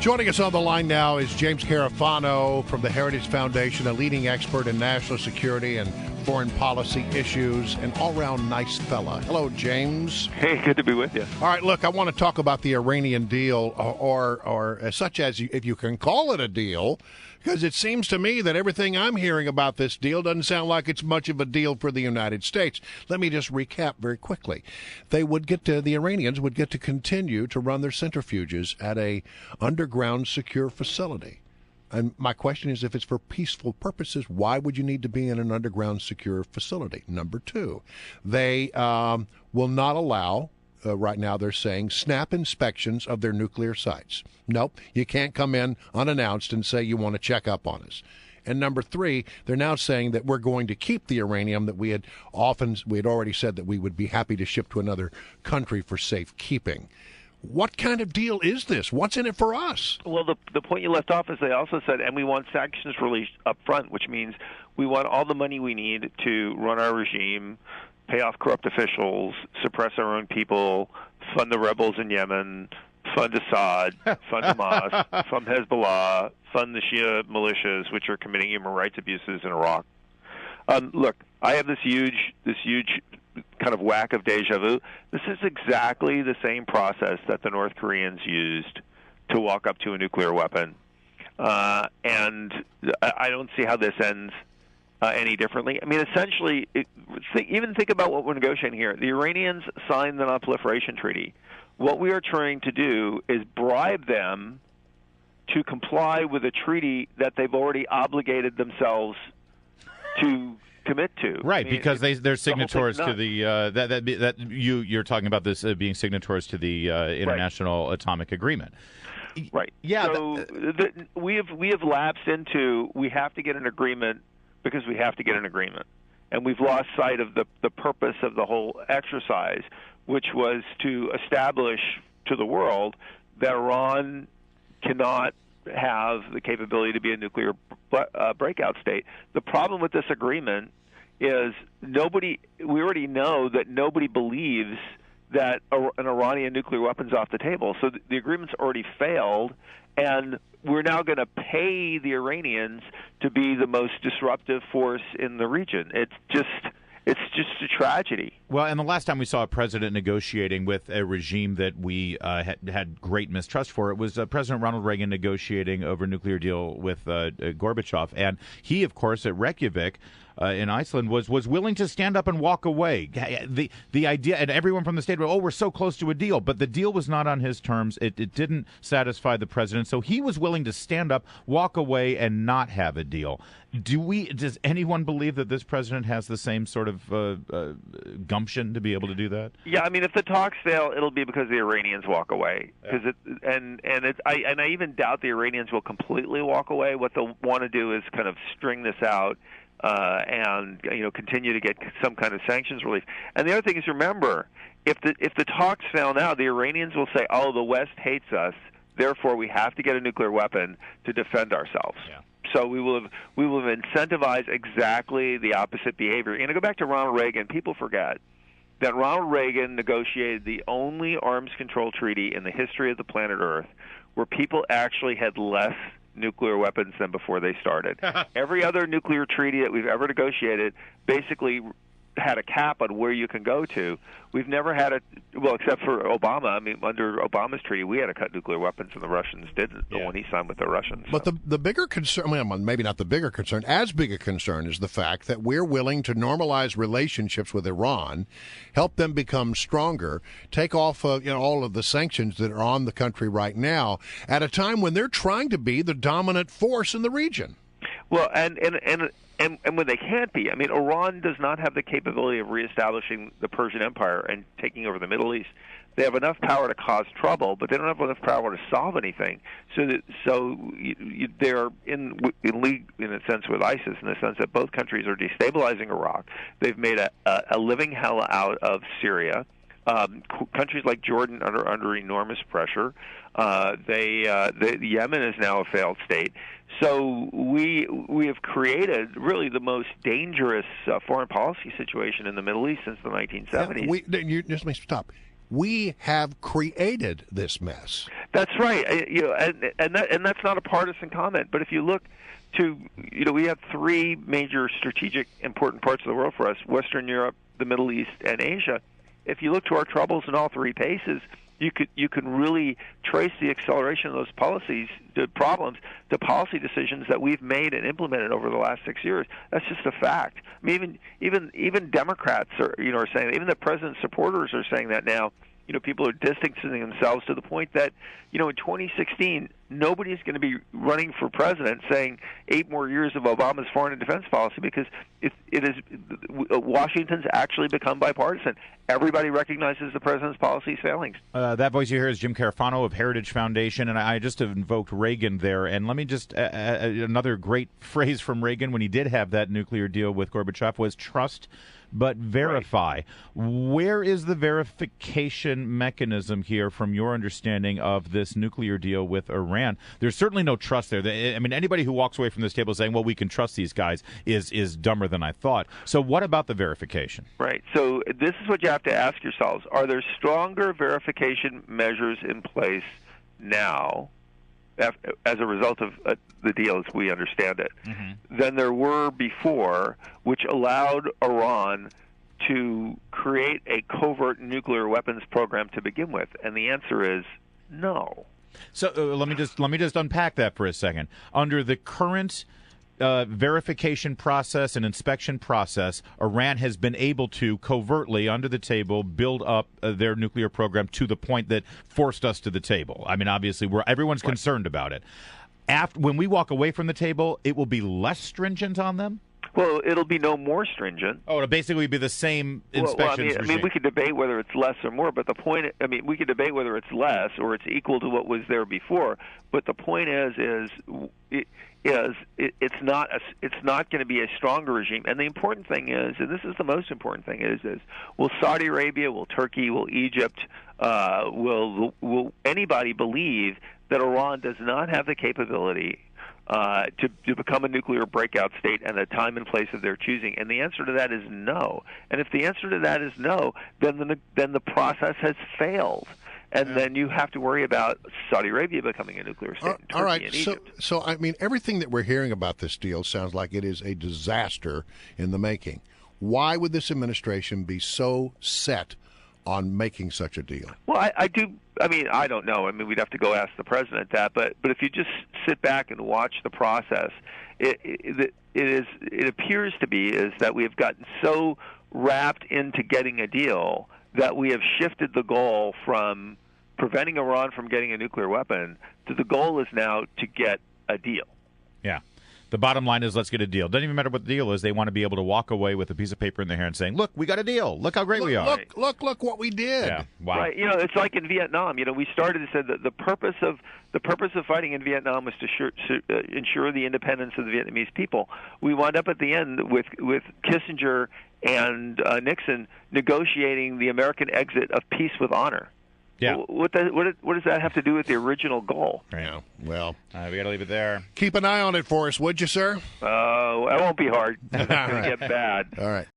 Joining us on the line now is James Carafano from the Heritage Foundation, a leading expert in national security and foreign policy issues, an all-round nice fella. Hello, James. Hey, good to be with you. All right, look, I want to talk about the Iranian deal, or as such as if you can call it a deal, because it seems to me that everything I'm hearing about this deal doesn't sound like it's much of a deal for the United States. Let me just recap very quickly. The Iranians would get to continue to run their centrifuges at a underground secure facility. And my question is, if it's for peaceful purposes, why would you need to be in an underground secure facility? Number two, they will not allow, right now they're saying, snap inspections of their nuclear sites. Nope, you can't come in unannounced and say you want to check up on us. And number three, they're now saying that we're going to keep the uranium that we had already said that we would be happy to ship to another country for safekeeping. What kind of deal is this? What's in it for us? Well, the point you left off is they also said, and we want sanctions released up front, which means we want all the money we need to run our regime, pay off corrupt officials, suppress our own people, fund the rebels in Yemen, fund Assad, fund Hamas, fund Hezbollah, fund the Shia militias, which are committing human rights abuses in Iraq. Look, I have this huge kind of whack of deja vu. This is exactly the same process that the North Koreans used to walk up to a nuclear weapon. And I don't see how this ends any differently. I mean, essentially, even think about what we're negotiating here. The Iranians signed the Non-Proliferation Treaty. What we are trying to do is bribe them to comply with a treaty that they've already obligated themselves to commit to. Right, because they're signatories to the you're talking about this being signatories to the International Atomic Agreement. Right. Yeah. So we have lapsed into we have to get an agreement because we have to get an agreement, and we've lost sight of the purpose of the whole exercise, which was to establish to the world that Iran cannot have the capability to be a nuclear breakout state. The problem with this agreement is we already know that nobody believes that an Iranian nuclear weapon's off the table. So the agreement's already failed, and we're now going to pay the Iranians to be the most disruptive force in the region. It's just a tragedy. Well, and the last time we saw a president negotiating with a regime that we had great mistrust for, it was President Ronald Reagan negotiating over a nuclear deal with Gorbachev. And he, of course, at Reykjavik in Iceland was willing to stand up and walk away. The idea, and everyone from the state, we're so close to a deal. But the deal was not on his terms. It didn't satisfy the president. So he was willing to stand up, walk away, and not have a deal. Does anyone believe that this president has the same sort of gumption to be able to do that? Yeah, I mean, if the talks fail, it'll be because the Iranians walk away. I even doubt the Iranians will completely walk away. What they'll want to do is kind of string this out and continue to get some kind of sanctions relief. And the other thing is, remember, if the talks fail now, the Iranians will say, "Oh, the West hates us, therefore we have to get a nuclear weapon to defend ourselves." Yeah. So we will have incentivized exactly the opposite behavior. And to go back to Ronald Reagan, people forget that Ronald Reagan negotiated the only arms control treaty in the history of the planet Earth where people actually had less nuclear weapons than before they started. Every other nuclear treaty that we've ever negotiated basically had a cap on where you can go to. We've never had except for Obama. I mean, under Obama's treaty, we had to cut nuclear weapons, and the Russians didn't. Yeah. When he signed with the Russians. But the bigger concern, well, maybe not the bigger concern, as big a concern is the fact that we're willing to normalize relationships with Iran, help them become stronger, take off all of the sanctions that are on the country right now at a time when they're trying to be the dominant force in the region. Well, and when they can't be, I mean, Iran does not have the capability of reestablishing the Persian Empire and taking over the Middle East. They have enough power to cause trouble, but they don't have enough power to solve anything. They're in league in a sense with ISIS, in the sense that both countries are destabilizing Iraq. They've made a living hell out of Syria. Countries like Jordan are under enormous pressure. Yemen is now a failed state. So we have created really the most dangerous foreign policy situation in the Middle East since the 1970s. Just let me stop. we have created this mess. That's right. And that's not a partisan comment. But if you look to, we have three major strategic important parts of the world for us: Western Europe, the Middle East, and Asia. If you look to our troubles in all three places, you can really trace the acceleration of those policies, the problems, the policy decisions that we've made and implemented over the last 6 years. That's just a fact. I mean, even Democrats are saying, even the president's supporters are saying that now. People are distancing themselves to the point that, in 2016, nobody's going to be running for president saying 8 more years of Obama's foreign and defense policy, because it is Washington's actually become bipartisan. Everybody recognizes the president's policy failings. That voice you hear is Jim Carafano of Heritage Foundation, and I just invoked Reagan there. And let me just another great phrase from Reagan when he did have that nuclear deal with Gorbachev was trust but verify. Right. Where is the verification mechanism here from your understanding of this nuclear deal with Iran? There's certainly no trust there. I mean, anybody who walks away from this table saying, well, we can trust these guys is dumber than I thought. So what about the verification? Right. So this is what you have to ask yourselves. Are there stronger verification measures in place now as a result of the deal as we understand it, than there were before, which allowed Iran to create a covert nuclear weapons program to begin with? And the answer is no. So let me just unpack that for a second. Under the current verification process and inspection process, Iran has been able to covertly, under the table, build up their nuclear program to the point that forced us to the table. I mean, obviously, everyone's concerned about it. When we walk away from the table, it will be less stringent on them? Well, it'll be no more stringent. Oh, it'll basically be the same inspections regime. I mean, we could debate whether it's less or more, but the point, we could debate whether it's less or it's equal to what was there before. But the point it's not going to be a stronger regime. And the important thing is, and this is the most important thing, is will Saudi Arabia, will Turkey, will Egypt, will anybody believe that Iran does not have the capability to become a nuclear breakout state and the time and place of their choosing? And the answer to that is no. And if the answer to that is no, then the process has failed. And then you have to worry about Saudi Arabia becoming a nuclear state. And Turkey all right. and Egypt. So, I mean, everything that we're hearing about this deal sounds like it is a disaster in the making. Why would this administration be so set on making such a deal? Well, I do. I mean, I don't know. I mean, we'd have to go ask the president that. But if you just sit back and watch the process, it appears to be is that we have gotten so wrapped into getting a deal that we have shifted the goal from preventing Iran from getting a nuclear weapon to the goal is now to get a deal. Yeah. The bottom line is let's get a deal. Doesn't even matter what the deal is. They want to be able to walk away with a piece of paper in their hand saying, look, we got a deal. Look how great we are. Look what we did. Yeah. Wow. Right. It's like in Vietnam. We started to say that the purpose of fighting in Vietnam was to ensure the independence of the Vietnamese people. We wound up at the end with Kissinger and Nixon negotiating the American exit of peace with honor. Yeah. What does that have to do with the original goal? Yeah. Well, we got to leave it there. Keep an eye on it for us, would you, sir? It won't be hard. It's going to get bad. All right.